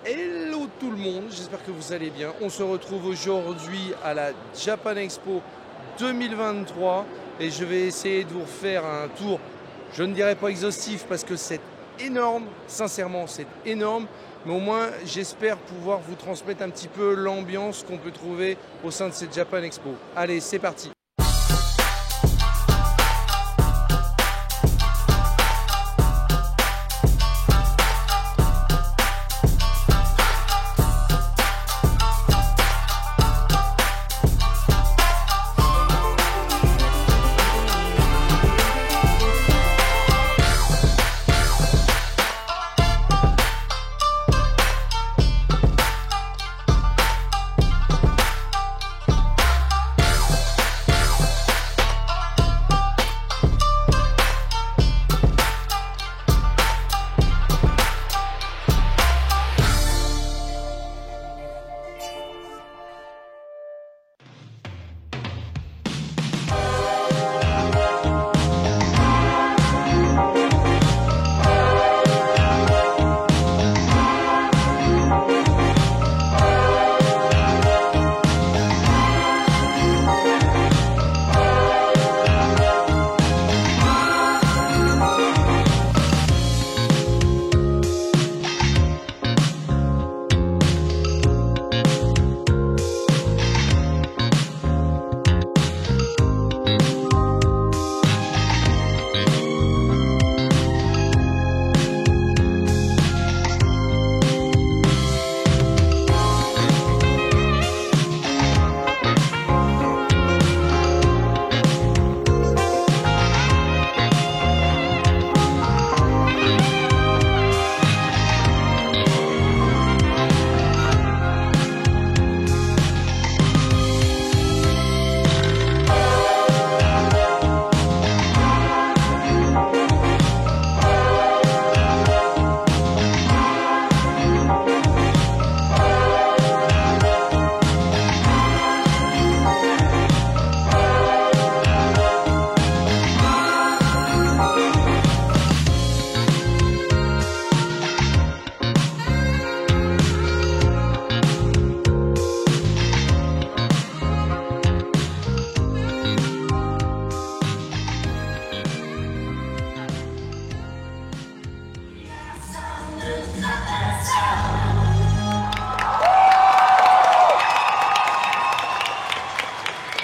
Hello tout le monde, j'espère que vous allez bien. On se retrouve aujourd'hui à la Japan Expo 2023 et je vais essayer de vous faire un tour, je ne dirais pas exhaustif parce que c'est énorme, sincèrement c'est énorme, mais au moins j'espère pouvoir vous transmettre un petit peu l'ambiance qu'on peut trouver au sein de cette Japan Expo. Allez, c'est parti!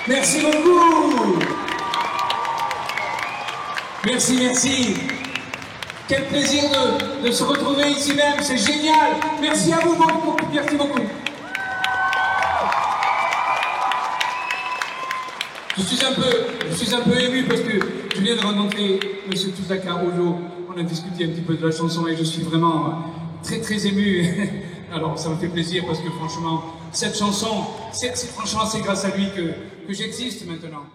Merci beaucoup. Merci. Quel plaisir de se retrouver ici même, c'est génial. Merci à vous beaucoup, merci beaucoup. Je suis un peu ému parce que je viens de rencontrer M. Tsusaka Ojo. On a discuté un petit peu de la chanson et je suis vraiment très ému. Alors ça me fait plaisir parce que franchement, cette chanson, c'est grâce à lui que j'existe maintenant.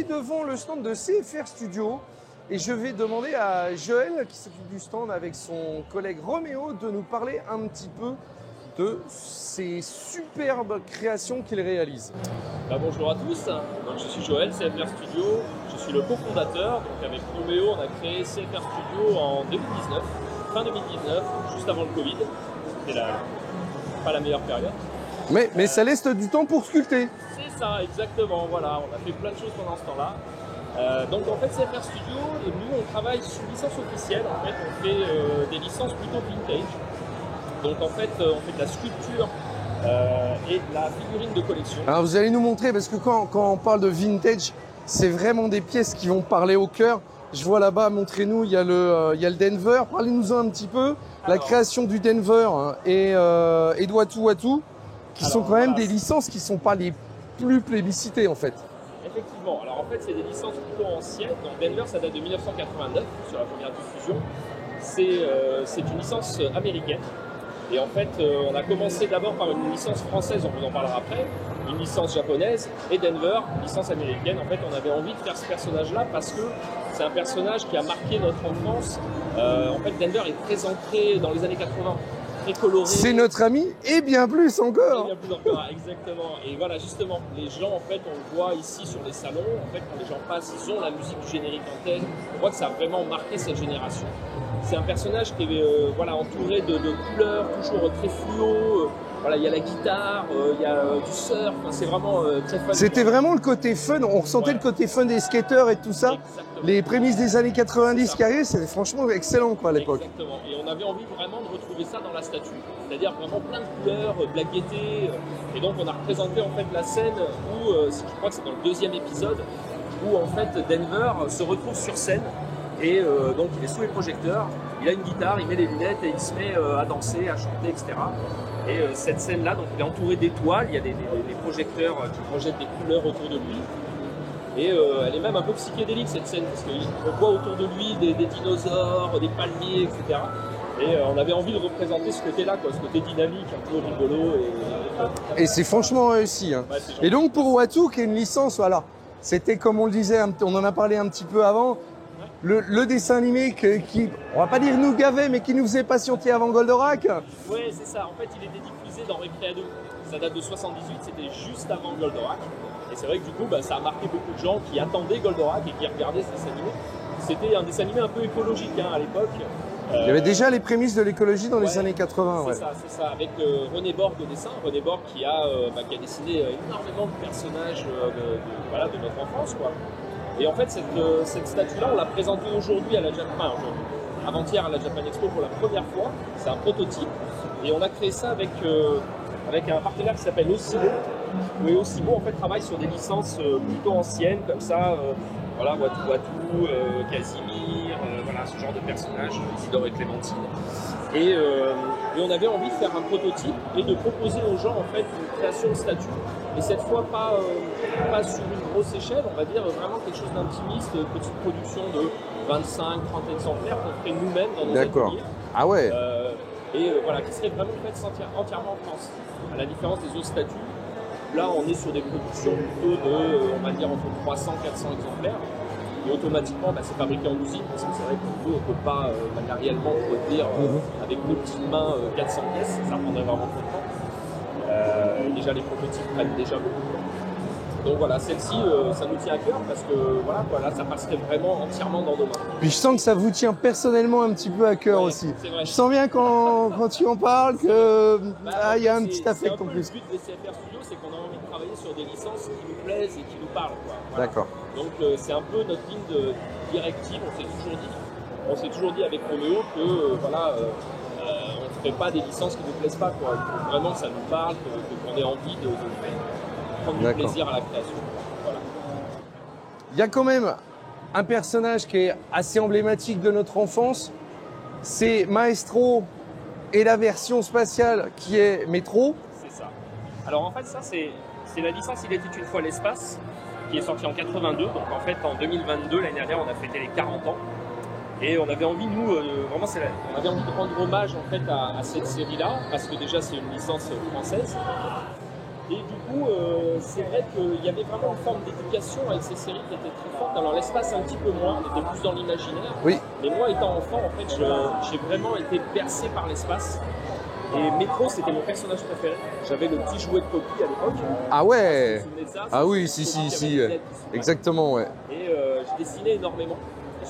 Devant le stand de CFR Studio et je vais demander à Joël qui s'occupe du stand avec son collègue Roméo de nous parler un petit peu de ces superbes créations qu'il réalise. Bonjour à tous, donc, je suis Joël, CFR Studio, je suis le cofondateur. Donc avec Roméo, on a créé CFR Studio en 2019, fin 2019, juste avant le Covid. C'était pas la meilleure période. Mais ça laisse du temps pour sculpter. C'est ça, exactement, voilà, on a fait plein de choses pendant ce temps-là. Donc en fait CFR Studio, nous on travaille sous licence officielle, en fait on fait des licences plutôt vintage. Donc en fait on fait de la sculpture et de la figurine de collection. Alors vous allez nous montrer, parce que quand on parle de vintage, c'est vraiment des pièces qui vont parler au cœur. Je vois là-bas, montrez-nous, il y a le Denver, parlez-nous un petit peu. La création du Denver et Watu Watu, qui sont quand même des licences qui ne sont pas les plus plébiscitées en fait. Effectivement, alors en fait c'est des licences plutôt anciennes. Donc Denver ça date de 1989 sur la première diffusion. C'est une licence américaine. Et en fait on a commencé d'abord par une licence française, on vous en parlera après, une licence japonaise et Denver, licence américaine. En fait on avait envie de faire ce personnage-là parce que c'est un personnage qui a marqué notre enfance. En fait Denver est très ancré dans les années 80. Coloré. C'est notre ami et bien plus encore. Et bien plus encore, exactement. Et voilà, justement, les gens, en fait, on le voit ici sur les salons, en fait, quand les gens passent, ils ont la musique du générique en tête. On voit que ça a vraiment marqué cette génération. C'est un personnage qui est voilà, entouré de couleurs, toujours très fluo. Voilà, il y a la guitare, il y a du surf, enfin, c'est vraiment très fun. C'était vraiment le côté fun, on ressentait le côté fun des skateurs et tout ça. Exactement. Les prémices des années 90 qui arrivent, c'était franchement excellent quoi, à l'époque. Exactement, et on avait envie vraiment de retrouver ça dans la statue. C'est-à-dire vraiment plein de couleurs, de la gaieté. Et donc on a représenté en fait la scène où, je crois que c'est dans le deuxième épisode, où en fait Denver se retrouve sur scène. Et donc il est sous les projecteurs, il a une guitare, il met les lunettes et il se met à danser, à chanter, etc. Et cette scène-là, donc il est entouré d'étoiles, il y a des projecteurs qui projettent des couleurs autour de lui. Et elle est même un peu psychédélique cette scène, parce qu'on voit autour de lui des dinosaures, des palmiers, etc. Et on avait envie de représenter ce côté-là, ce côté dynamique, un peu rigolo. Et c'est franchement réussi. Hein. Ouais, et donc pour Watu, qui est une licence, voilà, c'était comme on le disait, on en a parlé un petit peu avant, le dessin animé qui, on va pas dire nous gavait, mais qui nous faisait patienter avant Goldorak. Oui, c'est ça. En fait, il était diffusé dans Récré 2. Ça date de 78, c'était juste avant Goldorak. Et c'est vrai que du coup, ça a marqué beaucoup de gens qui attendaient Goldorak et qui regardaient ce dessin animé. C'était un dessin animé un peu écologique à l'époque. Il y avait déjà les prémices de l'écologie dans les années 80. C'est ça, avec René Borg au dessin. René Borg qui a dessiné énormément de personnages de notre enfance, quoi. Et en fait, cette statue-là, on l'a présentée aujourd'hui à la avant-hier à la Japan Expo pour la première fois. C'est un prototype. Et on a créé ça avec un partenaire qui s'appelle Osimo. Et Osimo, en fait, travaille sur des licences plutôt anciennes, comme ça. Voilà, Watu Watu, Casimir, voilà, ce genre de personnages, Isidore et Clémentine. Et on avait envie de faire un prototype et de proposer aux gens en fait une création de statue. Et cette fois pas sur une grosse échelle, on va dire vraiment quelque chose d'intimiste, petite production de 25-30 exemplaires qu'on ferait nous-mêmes dans nos ateliers. Ah ouais. Voilà, qui serait vraiment faite entièrement en France. À la différence des autres statues, là on est sur des productions plutôt de, on va dire, entre 300 et 400 exemplaires. Et automatiquement, c'est fabriqué en usine, parce que c'est vrai que nous, on ne peut pas matériellement produire avec nos petites mains 400 pièces, ça prendrait vraiment trop de temps. Déjà, les prototypes prennent déjà beaucoup de temps. Donc voilà, celle-ci, ça nous tient à cœur parce que voilà, ça passerait vraiment entièrement dans nos mains. Puis je sens que ça vous tient personnellement un petit peu à cœur aussi. C'est vrai. Je sens bien quand tu en parles que y a un petit affect en plus. Le but des CFR Studio, c'est qu'on a envie de travailler sur des licences qui nous plaisent et qui nous parlent. Voilà. D'accord. Donc c'est un peu notre ligne de directive. On s'est toujours dit avec Roméo que on ne ferait pas des licences qui ne nous plaisent pas. Il faut vraiment que ça nous parle, qu'on ait envie de prendre du plaisir à la création. Voilà. Il y a quand même un personnage qui est assez emblématique de notre enfance, c'est Maestro et la version spatiale qui est Métro. C'est ça. Alors en fait, ça c'est la licence Il était une fois l'espace qui est sortie en 82. Donc en fait, en 2022, l'année dernière, on a fêté les 40 ans. Et on avait envie, nous, on avait envie de rendre hommage en fait à cette série-là, parce que déjà c'est une licence française. Et du coup, c'est vrai qu'il y avait vraiment une forme d'éducation avec ces séries qui était très forte. Alors l'espace un petit peu moins, on était plus dans l'imaginaire. Oui. Mais moi, étant enfant, en fait, j'ai vraiment été bercé par l'espace. Et Métro, c'était mon personnage préféré. J'avais le petit jouet de Poppy à l'époque. Ah ouais. Vous vous souvenez de ça? Ah oui, si. Exactement, ouais. Et je dessinais énormément.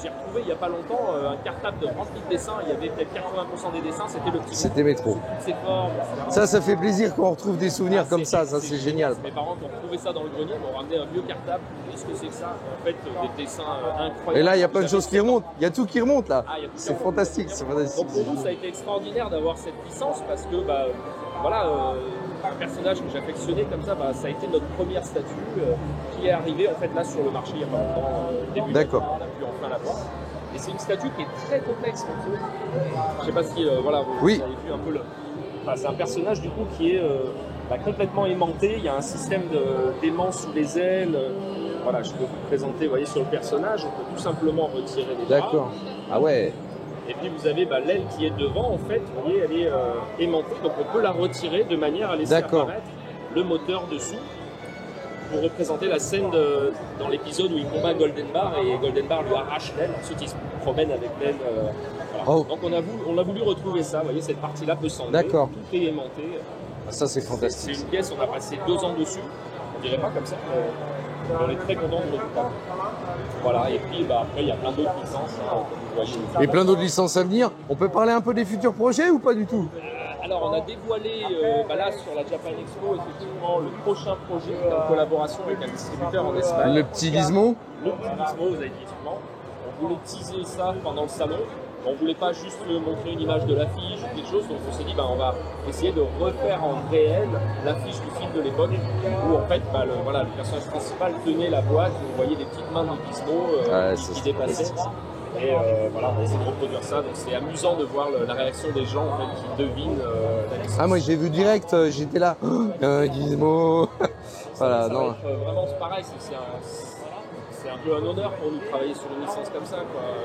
J'ai retrouvé il n'y a pas longtemps un cartable rempli de dessins. Il y avait peut-être 80% des dessins, c'était le petit. C'était Métro. Toutes ses formes, etc. Ça fait plaisir quand on retrouve des souvenirs comme ça. Ça, c'est génial. Mes parents qui ont trouvé ça dans le grenier m'ont ramené un vieux cartable. Qu'est-ce que c'est que ça? En fait, des dessins incroyables. Et là, il y a plein de choses qui remontent. Il y a tout qui remonte là. Ah, c'est fantastique. C'est fantastique. Donc pour nous, ça a été extraordinaire d'avoir cette licence parce que, un personnage que j'affectionnais comme ça, ça a été notre première statue qui est arrivée en fait là sur le marché il y a pas longtemps, début d'année. D'accord. On a pu enfin la voir. Et c'est une statue qui est très complexe. Je sais pas si vous oui. avez vu un peu c'est un personnage du coup qui est complètement aimanté. Il y a un système d'aimant sous les ailes. Voilà, je peux vous présenter, vous voyez, sur le personnage, on peut tout simplement retirer les bras. D'accord. Ah ouais. Et puis vous avez l'aile qui est devant, en fait, vous voyez, elle est aimantée, donc on peut la retirer de manière à laisser apparaître le moteur dessous pour représenter la scène dans l'épisode où il combat Golden Bar et Golden Bar lui arrache l'aile, ensuite il se promène avec l'aile. Voilà. Oh. Donc on a voulu retrouver ça, vous voyez, cette partie-là peut s'enlever, tout est aimanté. Ça c'est fantastique. C'est une pièce, on a passé 2 ans dessus, on dirait pas comme ça, mais on est très content de résultat. Voilà, et puis après il y a plein d'autres licences. Et plein d'autres licences à venir. On peut parler un peu des futurs projets ou pas du tout? Alors on a dévoilé là sur la Japan Expo effectivement le prochain projet en collaboration avec un distributeur en Espagne. Le petit Gizmo. Le petit Gizmo, vous avez dit effectivement. On voulait teaser ça pendant le salon. On voulait pas juste montrer une image de l'affiche ou quelque chose, donc on s'est dit on va essayer de refaire en réel l'affiche du film de l'époque où en fait le personnage principal tenait la boîte, vous voyez des petites mains de Gizmo qui dépassaient. Et on va essayer de reproduire ça, donc c'est amusant de voir la réaction des gens en fait, qui devinent la licence. Ah moi j'ai vu direct, j'étais là, Gizmo. Ça va être vraiment pareil, c'est un peu un honneur pour nous de travailler sur une licence comme ça.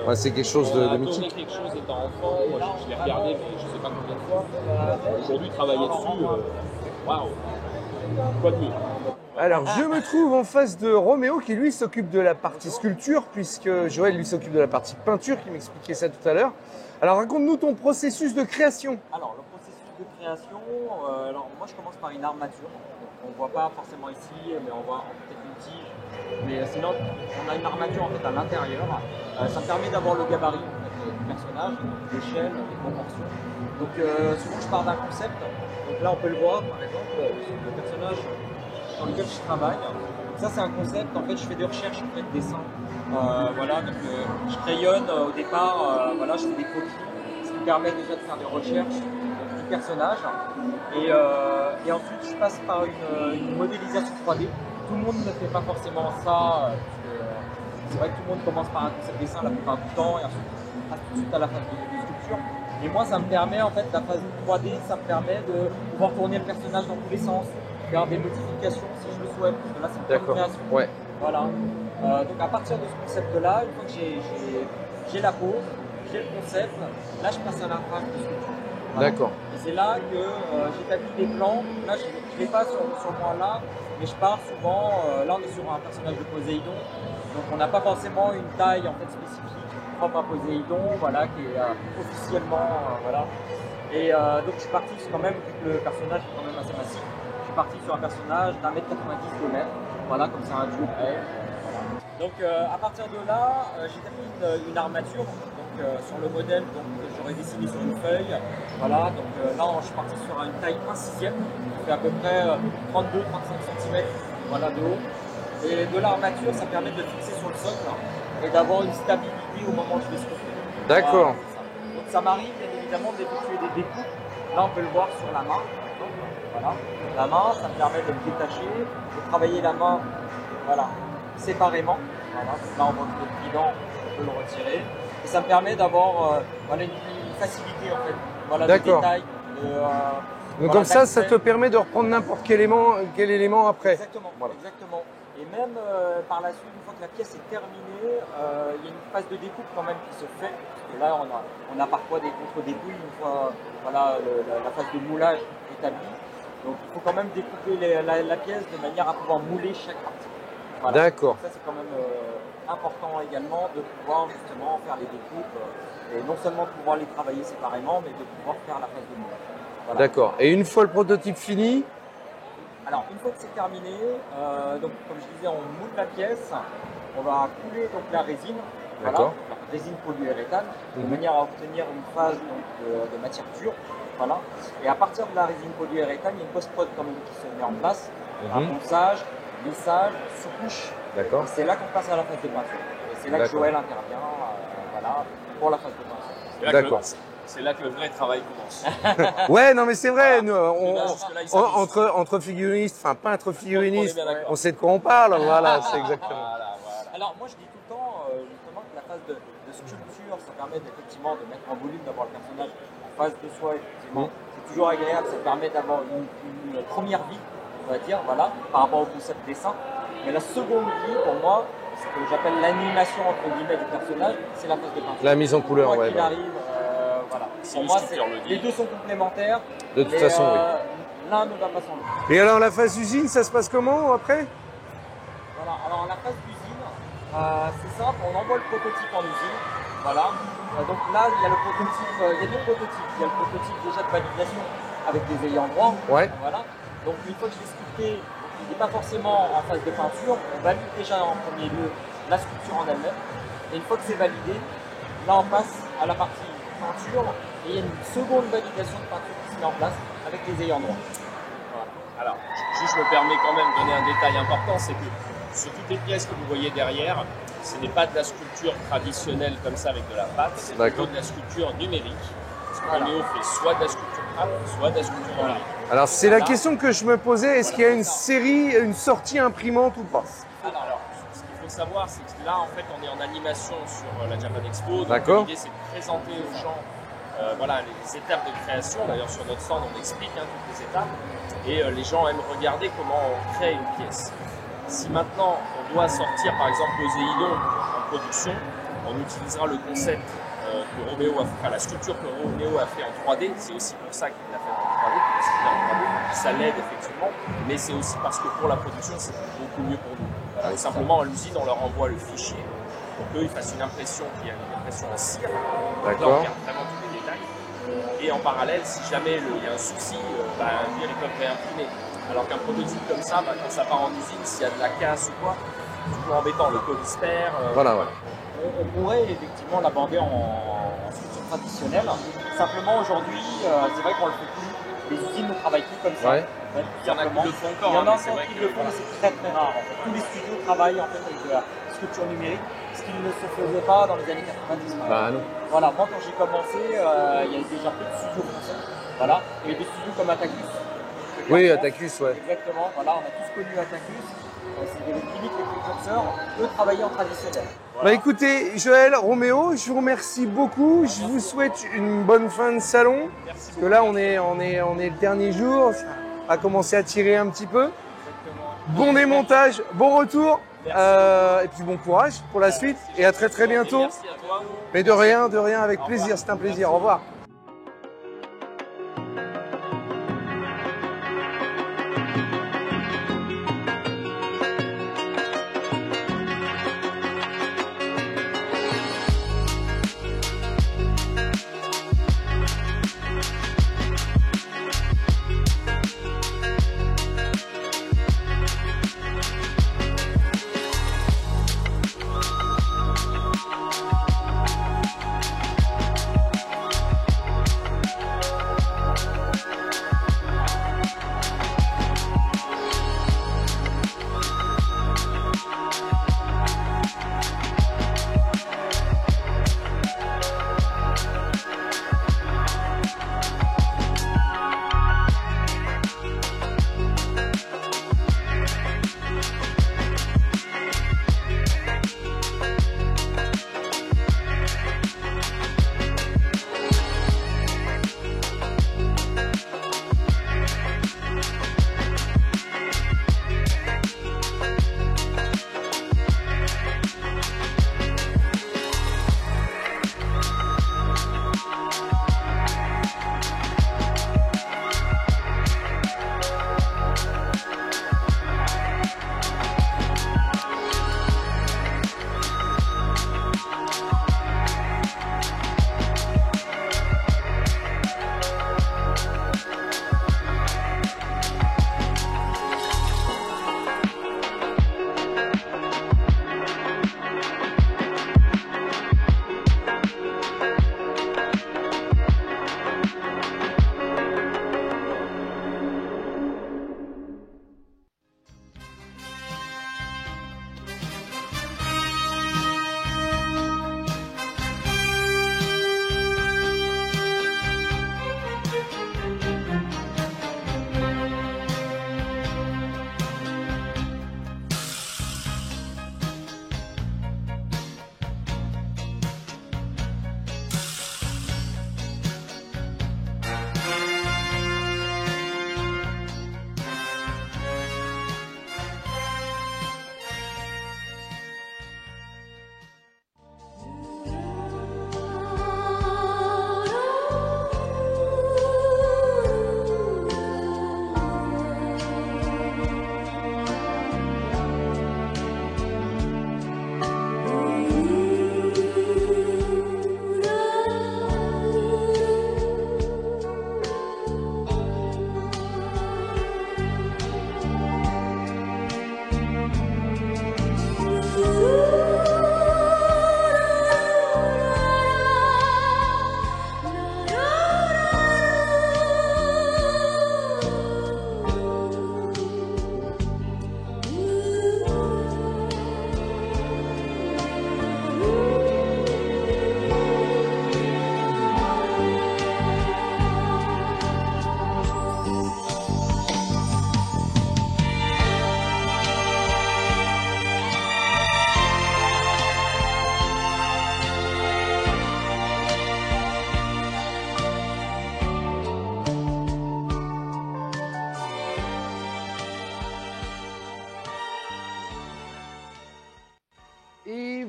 Ouais, c'est quelque chose de mythique. Quelque chose étant enfant, moi je l'ai regardé mais je ne sais pas combien de fois. Aujourd'hui travailler dessus, waouh, quoi de mieux. Alors, je me trouve en face de Roméo qui, lui, s'occupe de la partie sculpture, puisque Joël, lui, s'occupe de la partie peinture, qui m'expliquait ça tout à l'heure. Alors, raconte-nous ton processus de création. Alors, le processus de création, moi, je commence par une armature. On ne voit pas forcément ici, mais on voit peut-être une tige. Mais sinon, on a une armature en fait à l'intérieur. Ça me permet d'avoir le gabarit du personnage, l'échelle, les proportions. Donc, souvent, je pars d'un concept. Donc là, on peut le voir, par exemple, le personnage dans lequel je travaille. Ça, c'est un concept. En fait, je fais des recherches, en fait, dessin. Je crayonne au départ. Je fais des croquis, ce qui me permet déjà de faire des recherches du personnage. Et ensuite, je passe par une modélisation 3D. Tout le monde ne fait pas forcément ça. C'est vrai que tout le monde commence par un concept dessin la plupart du temps et ensuite on passe tout de suite à la phase de sculpture. Et moi, ça me permet, en fait, la phase 3D, ça me permet de pouvoir tourner le personnage dans tous les sens, faire des modifications si je le souhaite, parce que là, c'est une création. Ouais. Voilà. Donc, à partir de ce concept-là, une fois que j'ai la pose, j'ai le concept, là, je passe à la phase de sculpture. Voilà. D'accord. Et c'est là que j'établis les plans. Là, je ne l'ai pas sur moi là, mais je pars souvent. Là, on est sur un personnage de Poséidon. Donc on n'a pas forcément une taille en fait spécifique propre à Poséidon, voilà, qui est officiellement voilà. Et donc je suis parti quand même, vu que le personnage est quand même assez massif, je suis parti sur un personnage d'1,90 m de mètre, voilà, comme c'est un duo près. Donc à partir de là, j'ai terminé une armature donc, sur le modèle que j'aurais dessiné sur une feuille. Voilà, donc là je suis parti sur une taille 1/6, qui fait à peu près 32-35 cm voilà, de haut. Et de l'armature, ça permet de le fixer sur le socle et d'avoir une stabilité au moment où je vais sculpter. D'accord. Voilà, donc ça m'arrive bien évidemment d'effectuer des découpes. Là on peut le voir sur la main. Donc, voilà. La main, ça me permet de le détacher, de travailler la main voilà, séparément. Voilà. Donc là on voit que le trident, on peut le retirer. Et ça me permet d'avoir voilà, une facilité en fait. Voilà, de détail. Donc voilà, comme ça te permet de reprendre n'importe quel élément après. Exactement, voilà. Exactement. Et même par la suite, une fois que la pièce est terminée, il y a une phase de découpe quand même qui se fait. Parce que là, on a parfois des contre-dépouilles une fois voilà, la phase de moulage établie. Donc il faut quand même découper la pièce de manière à pouvoir mouler chaque partie. Voilà. D'accord. Ça c'est quand même important également de pouvoir justement faire les découpes et non seulement de pouvoir les travailler séparément, mais de pouvoir faire la phase de moulage. Voilà. D'accord. Et une fois le prototype fini, alors, une fois que c'est terminé, donc, comme je disais, on moule la pièce, on va couler donc, la résine, voilà, la résine polyuréthane, de manière à obtenir une phase donc, de matière dure. Voilà. Et à partir de la résine polyuréthane, il y a une post-prod quand même qui se met en place, un ponçage, lissage, sous-couche. D'accord. C'est là qu'on passe à la phase de peinture. Et c'est là que Joël intervient voilà, pour la phase de peinture. D'accord. C'est là que le vrai travail commence. Ouais, non mais c'est vrai, nous, entre figuristes, enfin peintres figuristes, on sait de quoi on parle, voilà, c'est exactement. Voilà. Alors moi je dis tout le temps justement que la phase de sculpture, ça permet effectivement de mettre en volume, d'avoir le personnage en face de soi, effectivement. C'est toujours agréable, ça permet d'avoir une première vie, on va dire, voilà, par rapport au concept dessin. Mais la seconde vie, pour moi, ce que j'appelle l'animation entre guillemets du personnage, c'est la phase de peinture. La mise en couleur, ouais. Bah. Arrive, voilà. Pour moi, les deux sont complémentaires. De toute façon, oui. L'un ne va pas sans l'autre. Et alors la phase usine, ça se passe comment après? Voilà, alors la phase d'usine, c'est simple, on envoie le prototype en usine. Voilà. Donc là, il y a le prototype, il y a deux prototypes. Il y a le prototype déjà de validation avec des ayants droit. Ouais. Voilà. Donc une fois que je l'ai sculpté, il n'est pas forcément en phase de peinture. On valide déjà en premier lieu la sculpture en elle-même. Et une fois que c'est validé, là on passe à la partie peinture et il y a une seconde validation de peinture qui se met en place avec les ayants droit. Voilà. Alors, juste je me permets quand même de donner un détail important, c'est que sur toutes les pièces que vous voyez derrière, ce n'est pas de la sculpture traditionnelle comme ça avec de la pâte, c'est plutôt de la sculpture numérique. Parce que Roméo fait soit de la sculpture pâte, soit de la sculpture numérique. Alors c'est la question que je me posais, est-ce qu'il y a une série, une sortie imprimante ou pas? Alors, ce qu'il faut savoir, c'est que là, en fait, on est en animation sur la Japan Expo. Donc l'idée, c'est de présenter aux gens voilà, les étapes de création. D'ailleurs, sur notre stand, on explique toutes les étapes. Et les gens aiment regarder comment on crée une pièce. Si maintenant, on doit sortir, par exemple, Poséidon en production, on utilisera le concept que Roméo a fait, enfin, la sculpture que Roméo a fait en 3D. C'est aussi pour ça qu'il l'a fait en 3D, ça l'aide effectivement, mais c'est aussi parce que pour la production, c'est beaucoup mieux pour nous. Voilà, et simplement, à l'usine, on leur envoie le fichier pour qu'eux, ils fassent une impression qui est une impression en cire. Donc là, on regarde vraiment tous les détails. Et en parallèle, si jamais il y a un souci, ils peuvent réimprimer. Alors qu'un prototype comme ça, quand ça part en usine, s'il y a de la casse ou quoi, c'est toujours embêtant, le code se perd. Voilà. On pourrait effectivement l'aborder en sculpture traditionnelle. Simplement aujourd'hui, c'est vrai qu'on le fait plus. Les usines ne travaillent plus comme ça. Ouais. Il y en a qui le font encore. Il y en a c'est encore vrai qui le font, mais c'est très très rare. En fait. Tous les studios travaillent en fait avec de la sculpture numérique, ce qui ne se faisait pas dans les années 90. Bah non. Voilà, moi quand j'ai commencé, il y avait déjà peu de studios français. Voilà, il y avait des studios comme Attacus. Oui, Attacus, ouais. Exactement, voilà, on a tous connu Attacus. C'est limite les précurseurs, eux travaillaient en traditionnel. Bah écoutez, Joël, Roméo, je vous remercie beaucoup. Je vous souhaite une bonne fin de salon. Parce que là, on est le dernier jour. Ça a commencé à tirer un petit peu. Bon démontage, bon retour. Et puis bon courage pour la suite. Et à très très bientôt. Merci à toi. Mais de rien, avec plaisir. C'est un plaisir. Au revoir.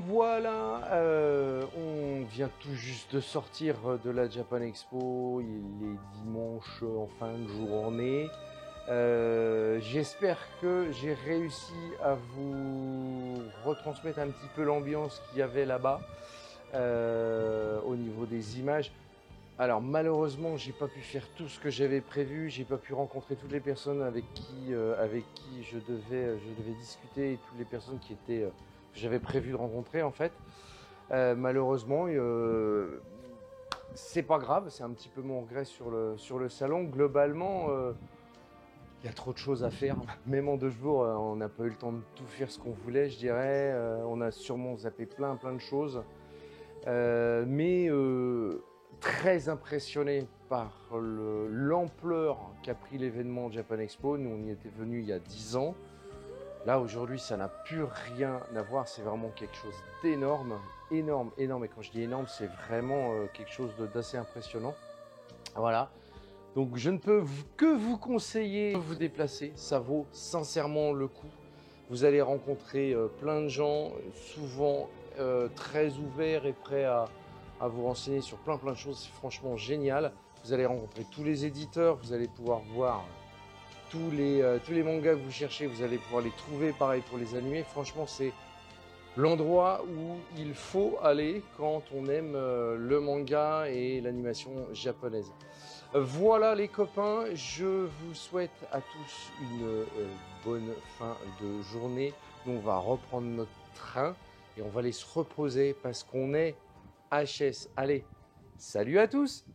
voilà, on vient tout juste de sortir de la Japan Expo, il est dimanche en fin de journée. J'espère que j'ai réussi à vous retransmettre un petit peu l'ambiance qu'il y avait là-bas au niveau des images. Alors malheureusement, j'ai pas pu faire tout ce que j'avais prévu, j'ai pas pu rencontrer toutes les personnes avec qui je devais discuter et toutes les personnes que j'avais prévu de rencontrer en fait. Malheureusement, c'est pas grave, c'est un petit peu mon regret sur le salon. Globalement, il y a trop de choses à faire. Même en 2 jours, on n'a pas eu le temps de tout faire ce qu'on voulait, je dirais. On a sûrement zappé plein de choses. Mais très impressionné par l'ampleur qu'a pris l'événement Japan Expo. Nous, on y était venus il y a 10 ans. Là, aujourd'hui, ça n'a plus rien à voir. C'est vraiment quelque chose d'énorme, énorme. Et quand je dis énorme, c'est vraiment quelque chose d'assez impressionnant. Voilà. Donc, je ne peux que vous conseiller de vous déplacer. Ça vaut sincèrement le coup. Vous allez rencontrer plein de gens, souvent très ouverts et prêts à vous renseigner sur plein de choses. C'est franchement génial. Vous allez rencontrer tous les éditeurs. Vous allez pouvoir voir tous les mangas que vous cherchez. Vous allez pouvoir les trouver. Pareil pour les animés. Franchement, c'est l'endroit où il faut aller quand on aime le manga et l'animation japonaise. Voilà les copains, je vous souhaite à tous une bonne fin de journée. Nous, on va reprendre notre train et on va aller se reposer parce qu'on est HS. Allez, salut à tous!